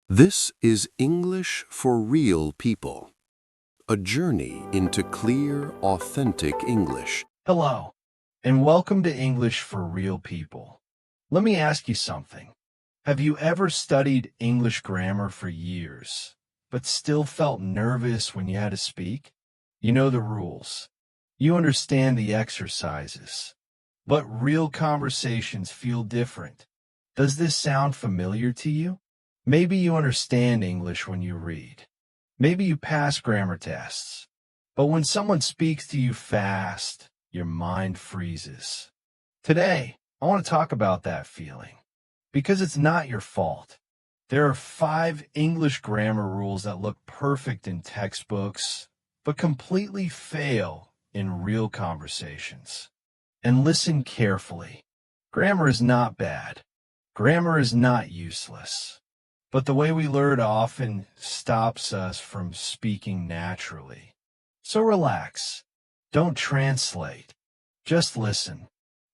This is English for Real People, a journey into clear, authentic English. Hello, and welcome to English for Real People. Let me ask you something. Have you ever studied English grammar for years, but still felt nervous when you had to speak? You know the rules. You understand the exercises. But real conversations feel different. Does this sound familiar to you? Maybe you understand English when you read. Maybe you pass grammar tests. But when someone speaks to you fast, your mind freezes. Today, I want to talk about that feeling. Because it's not your fault. There are 5 English grammar rules that look perfect in textbooks, but completely fail in real conversations. And listen carefully. Grammar is not bad. Grammar is not useless. But the way we learn often stops us from speaking naturally. So relax. Don't translate. Just listen.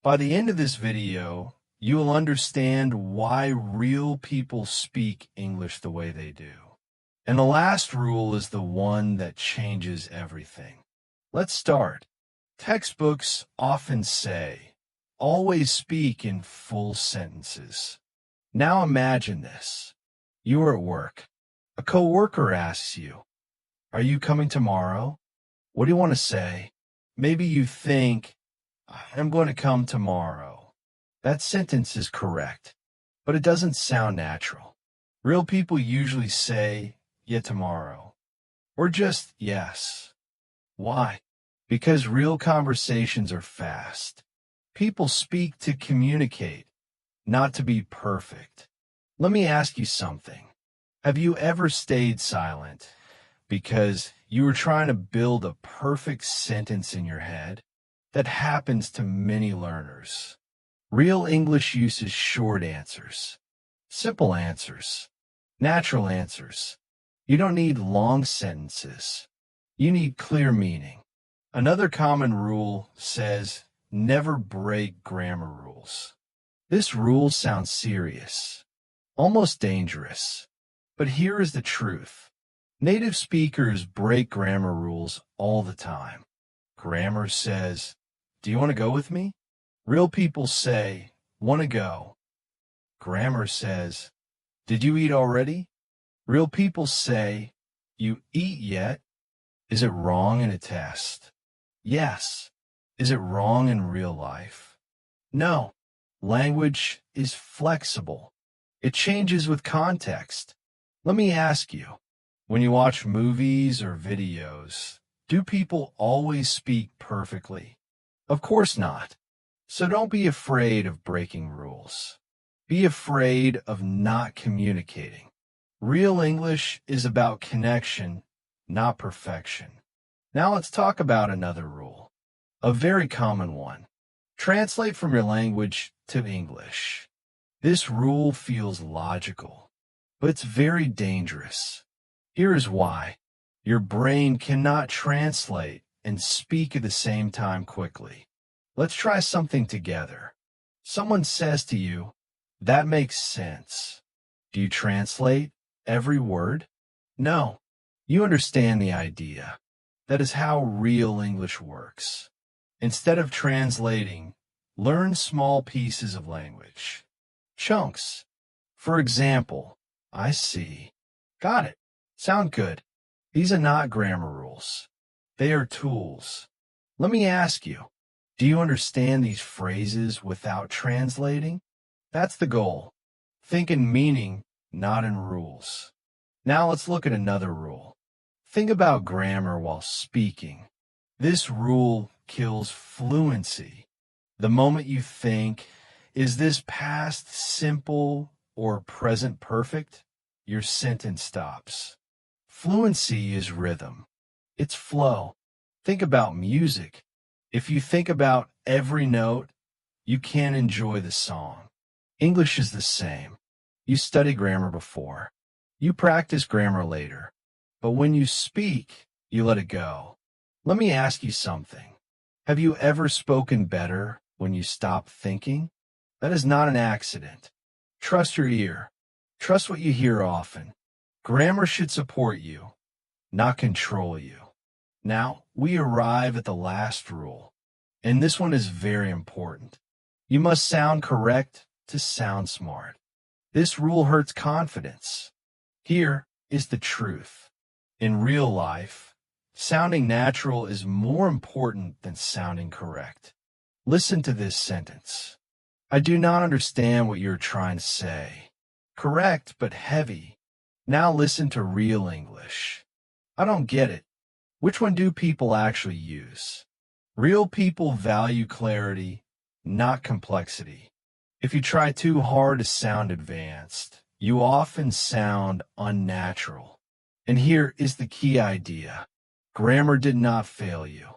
By the end of this video, you will understand why real people speak English the way they do. And the last rule is the one that changes everything. Let's start. Textbooks often say, always speak in full sentences. Now imagine this. You are at work. A coworker asks you, "Are you coming tomorrow?" What do you want to say? Maybe you think, "I'm going to come tomorrow." That sentence is correct, but it doesn't sound natural. Real people usually say, "Yeah, tomorrow," or just "yes." Why? Because real conversations are fast. People speak to communicate, not to be perfect. Let me ask you something. Have you ever stayed silent because you were trying to build a perfect sentence in your head? That happens to many learners. Real English uses short answers, simple answers, natural answers. You don't need long sentences. You need clear meaning. Another common rule says, never break grammar rules. This rule sounds serious, almost dangerous. But here is the truth. Native speakers break grammar rules all the time. Grammar says, "Do you want to go with me?" Real people say, "Want to go." Grammar says, "Did you eat already?" Real people say, "You eat yet?" Is it wrong in a test? Yes. Is it wrong in real life? No. Language is flexible. It changes with context. Let me ask you, when you watch movies or videos, do people always speak perfectly? Of course not. So don't be afraid of breaking rules. Be afraid of not communicating. Real English is about connection, not perfection. Now let's talk about another rule, a very common one. Translate from your language to English. This rule feels logical, but it's very dangerous. Here is why. Your brain cannot translate and speak at the same time quickly. Let's try something together. Someone says to you, "That makes sense." Do you translate every word? No. You understand the idea. That is how real English works. Instead of translating, learn small pieces of language. Chunks. For example, I see. Got it. Sound good. These are not grammar rules. They are tools. Let me ask you, do you understand these phrases without translating? That's the goal. Think in meaning, not in rules. Now let's look at another rule. Think about grammar while speaking. This rule kills fluency. The moment you think, is this past simple or present perfect? Your sentence stops. Fluency is rhythm. It's flow. Think about music. If you think about every note, you can't enjoy the song. English is the same. You study grammar before. You practice grammar later. But when you speak, you let it go. Let me ask you something. Have you ever spoken better when you stop thinking? That is not an accident. Trust your ear. Trust what you hear often. Grammar should support you, not control you. Now, we arrive at the last rule, and this one is very important. You must sound correct to sound smart. This rule hurts confidence. Here is the truth. In real life, sounding natural is more important than sounding correct. Listen to this sentence. I do not understand what you're trying to say. Correct, but heavy. Now listen to real English. I don't get it. Which one do people actually use? Real people value clarity, not complexity. If you try too hard to sound advanced, you often sound unnatural. And here is the key idea. Grammar did not fail you.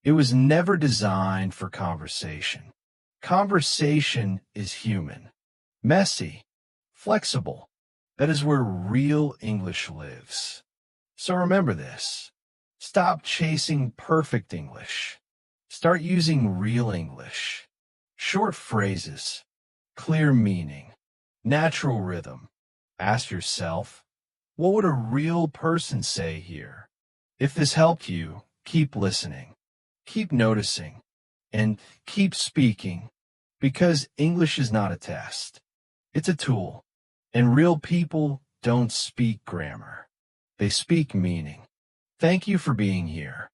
It was never designed for conversation. Conversation is human, messy, flexible. That is where real English lives. So remember this. Stop chasing perfect English. Start using real English. Short phrases, clear meaning, natural rhythm. Ask yourself, what would a real person say here? If this helped you, keep listening, keep noticing, and keep speaking, because English is not a test. It's a tool, and real people don't speak grammar. They speak meaning. Thank you for being here.